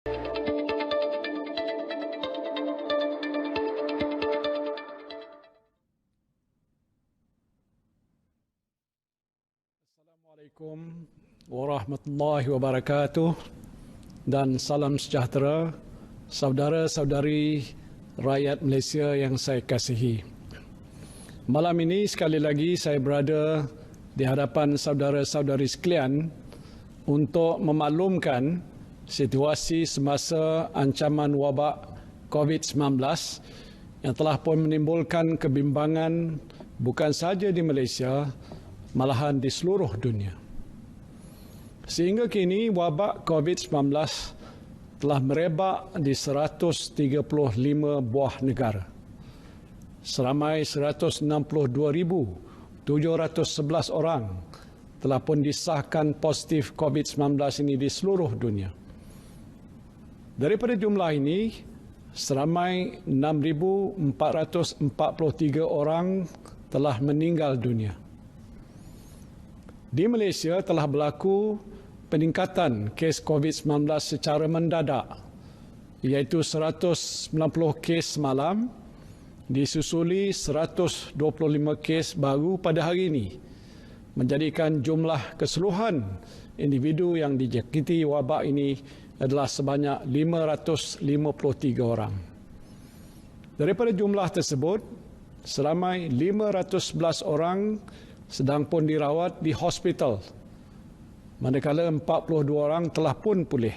Assalamualaikum warahmatullahi wabarakatuh dan salam sejahtera saudara-saudari rakyat Malaysia yang saya kasihi. Malam ini sekali lagi saya berada di hadapan saudara-saudari sekalian untuk memaklumkan situasi semasa ancaman wabak COVID-19 yang telah pun menimbulkan kebimbangan bukan sahaja di Malaysia, malahan di seluruh dunia. Sehingga kini wabak COVID-19 telah merebak di 135 buah negara. Seramai 162,711 orang telah pun disahkan positif COVID-19 ini di seluruh dunia. Daripada jumlah ini, seramai 6,443 orang telah meninggal dunia. Di Malaysia telah berlaku peningkatan kes COVID-19 secara mendadak, iaitu 190 kes semalam, disusuli 125 kes baru pada hari ini, menjadikan jumlah keseluruhan individu yang dijangkiti wabak ini adalah sebanyak 553 orang. Daripada jumlah tersebut, seramai 511 orang sedang pun dirawat di hospital, manakala 42 orang telah pun pulih.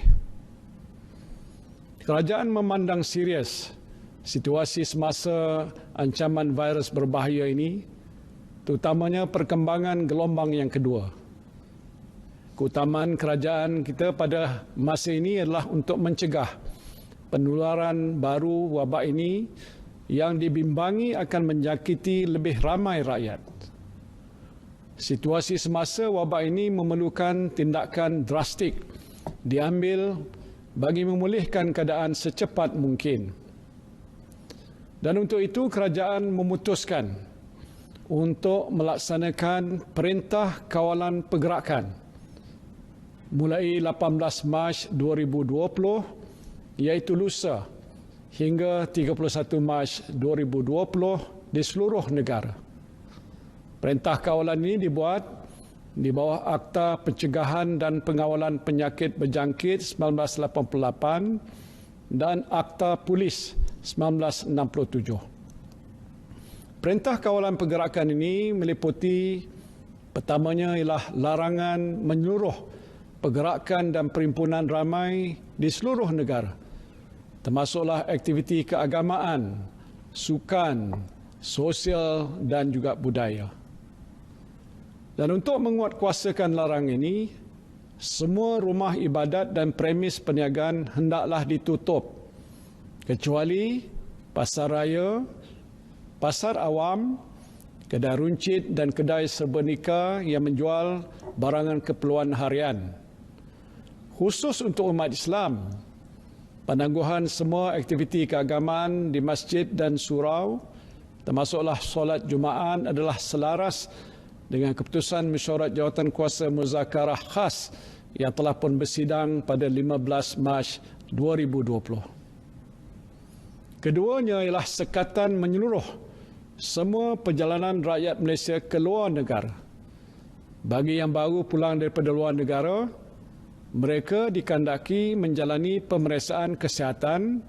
Kerajaan memandang serius situasi semasa ancaman virus berbahaya ini, terutamanya perkembangan gelombang yang kedua. Keutamaan kerajaan kita pada masa ini adalah untuk mencegah penularan baru wabak ini yang dibimbangi akan menjangkiti lebih ramai rakyat. Situasi semasa wabak ini memerlukan tindakan drastik diambil bagi memulihkan keadaan secepat mungkin. Dan untuk itu kerajaan memutuskan untuk melaksanakan Perintah Kawalan Pergerakan mulai 18 Mac 2020 iaitu lusa hingga 31 Mac 2020 di seluruh negara. Perintah kawalan ini dibuat di bawah Akta Pencegahan dan Pengawalan Penyakit Berjangkit 1988 dan Akta Polis 1967. Perintah Kawalan Pergerakan ini meliputi pertamanya ialah larangan menyeluruh pergerakan dan perhimpunan ramai di seluruh negara, termasuklah aktiviti keagamaan, sukan, sosial dan juga budaya. Dan untuk menguatkuasakan larangan ini, semua rumah ibadat dan premis perniagaan hendaklah ditutup, kecuali pasar raya, pasar awam, kedai runcit dan kedai serba yang menjual barangan keperluan harian. Khusus untuk umat Islam, penangguhan semua aktiviti keagamaan di masjid dan surau, termasuklah solat Jumaat adalah selaras dengan keputusan Mesyuarat Jawatankuasa Muzakarah Khas yang telah pun bersidang pada 15 Mac 2020. Keduanya ialah sekatan menyeluruh semua perjalanan rakyat Malaysia ke luar negara. Bagi yang baru pulang daripada luar negara, mereka dikandaki menjalani pemeriksaan kesihatan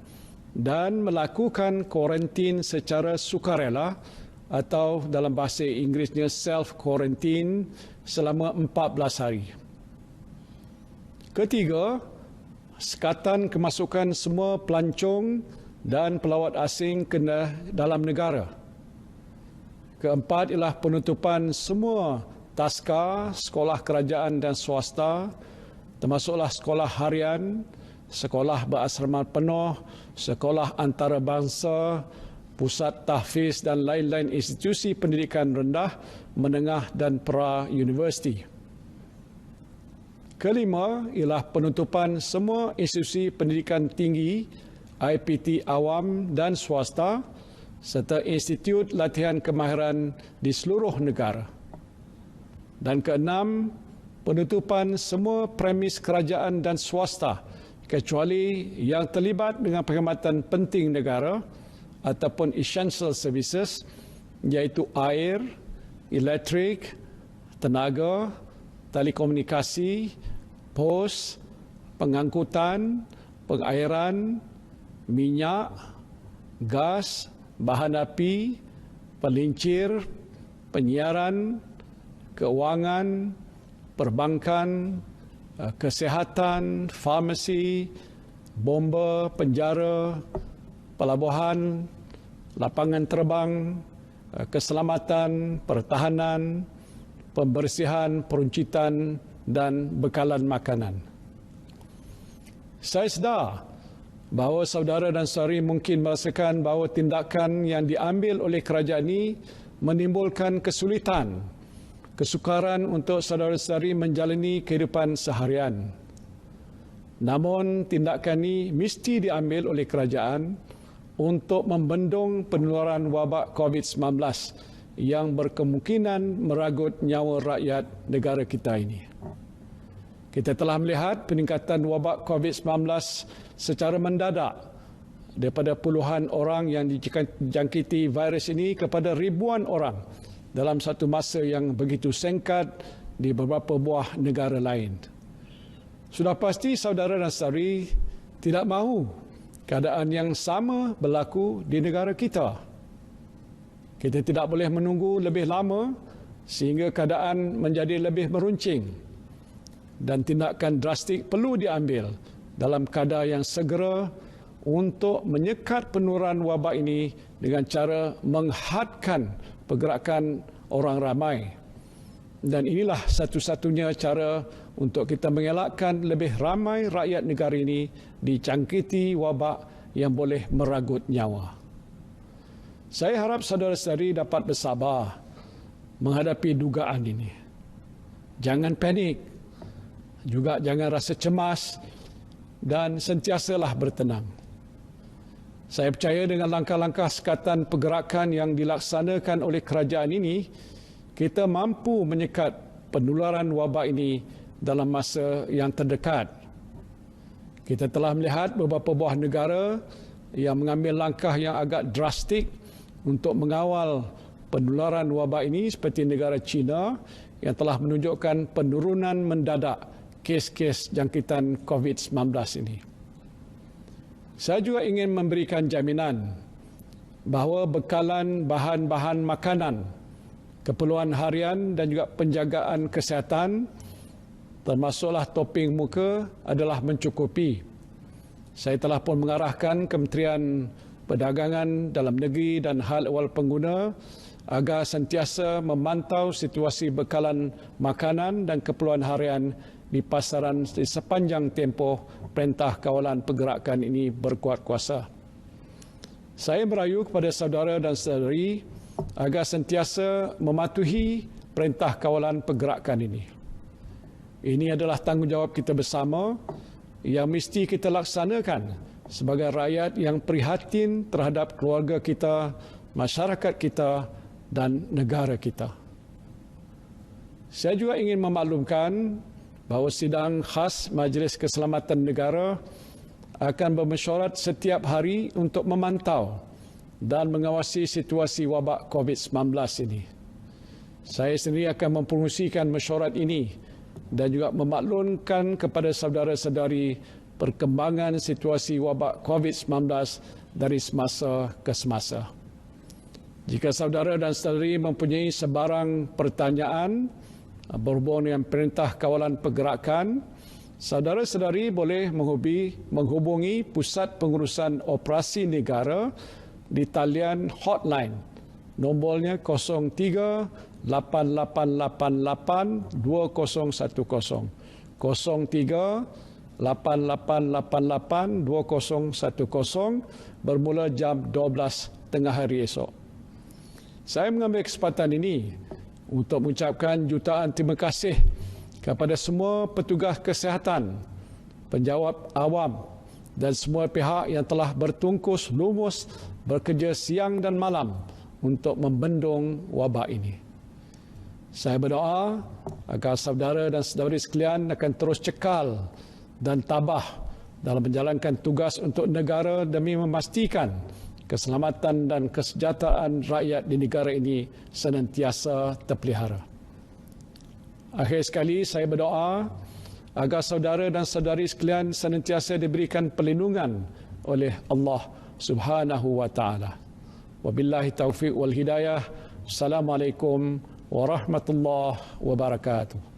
dan melakukan kuarantin secara sukarela atau dalam bahasa Inggerisnya self-quarantine selama 14 hari. Ketiga, sekatan kemasukan semua pelancong dan pelawat asing ke dalam negara. Keempat ialah penutupan semua taska, sekolah kerajaan dan swasta, termasuklah sekolah harian, sekolah berasrama penuh, sekolah antarabangsa, pusat tahfiz dan lain-lain institusi pendidikan rendah, menengah dan pra-universiti. Kelima ialah penutupan semua institusi pendidikan tinggi, IPT awam dan swasta, serta institut latihan kemahiran di seluruh negara. Dan keenam, penutupan semua premis kerajaan dan swasta kecuali yang terlibat dengan perkhidmatan penting negara ataupun essential services, iaitu air, elektrik, tenaga, telekomunikasi, pos, pengangkutan, pengairan, minyak, gas, bahan api, pelincir, penyiaran, keuangan, perbankan, kesihatan, farmasi, bomba, penjara, pelabuhan, lapangan terbang, keselamatan, pertahanan, pembersihan, peruncitan dan bekalan makanan. Saya sedar bahawa saudara dan saudari mungkin merasakan bahawa tindakan yang diambil oleh kerajaan ini menimbulkan kesulitan, kesukaran untuk saudara-saudari menjalani kehidupan seharian. Namun tindakan ini mesti diambil oleh kerajaan untuk membendung penularan wabak COVID-19 yang berkemungkinan meragut nyawa rakyat negara kita ini. Kita telah melihat peningkatan wabak COVID-19 secara mendadak daripada puluhan orang yang dijangkiti virus ini kepada ribuan orang dalam satu masa yang begitu singkat di beberapa buah negara lain. Sudah pasti saudara dan saudari tidak mahu keadaan yang sama berlaku di negara kita. Kita tidak boleh menunggu lebih lama sehingga keadaan menjadi lebih meruncing dan tindakan drastik perlu diambil dalam kadar yang segera untuk menyekat penularan wabak ini dengan cara menghadkan pergerakan orang ramai. Dan inilah satu-satunya cara untuk kita mengelakkan lebih ramai rakyat negara ini dijangkiti wabak yang boleh meragut nyawa. Saya harap saudara-saudari dapat bersabar menghadapi dugaan ini. Jangan panik, juga jangan rasa cemas dan sentiasalah bertenang. Saya percaya dengan langkah-langkah sekatan pergerakan yang dilaksanakan oleh kerajaan ini, kita mampu menyekat penularan wabak ini dalam masa yang terdekat. Kita telah melihat beberapa buah negara yang mengambil langkah yang agak drastik untuk mengawal penularan wabak ini, seperti negara China yang telah menunjukkan penurunan mendadak kes-kes jangkitan COVID-19 ini. Saya juga ingin memberikan jaminan bahawa bekalan bahan-bahan makanan, keperluan harian dan juga penjagaan kesihatan termasuklah toping muka adalah mencukupi. Saya telah pun mengarahkan Kementerian Perdagangan Dalam Negeri dan Hal Ehwal Pengguna agar sentiasa memantau situasi bekalan makanan dan keperluan harian di pasaran di sepanjang tempoh Perintah Kawalan Pergerakan ini berkuat kuasa. Saya merayu kepada saudara dan saudari agar sentiasa mematuhi Perintah Kawalan Pergerakan ini. Ini adalah tanggungjawab kita bersama yang mesti kita laksanakan sebagai rakyat yang prihatin terhadap keluarga kita, masyarakat kita dan negara kita. Saya juga ingin memaklumkan bahawa sidang khas Majlis Keselamatan Negara akan bermesyuarat setiap hari untuk memantau dan mengawasi situasi wabak COVID-19 ini. Saya sendiri akan mempromosikan mesyuarat ini dan juga memaklumkan kepada saudara-saudari perkembangan situasi wabak COVID-19 dari semasa ke semasa. Jika saudara dan saudari mempunyai sebarang pertanyaan berhubung dengan Perintah Kawalan Pergerakan, saudara-saudari boleh menghubungi Pusat Pengurusan Operasi Negara di talian hotline. Nombornya 03 8888 2010. 03 8888-2010 bermula jam 12 tengah hari esok. Saya mengambil kesempatan ini untuk mengucapkan jutaan terima kasih kepada semua petugas kesihatan, penjawat awam dan semua pihak yang telah bertungkus lumus bekerja siang dan malam untuk membendung wabak ini. Saya berdoa agar saudara dan saudari sekalian akan terus cekal dan tabah dalam menjalankan tugas untuk negara demi memastikan keselamatan dan kesejahteraan rakyat di negara ini senantiasa terpelihara. Akhir sekali, saya berdoa agar saudara dan saudari sekalian senantiasa diberikan perlindungan oleh Allah Subhanahu wa taala. Wabillahi taufiq wal hidayah. Assalamualaikum warahmatullahi wabarakatuh.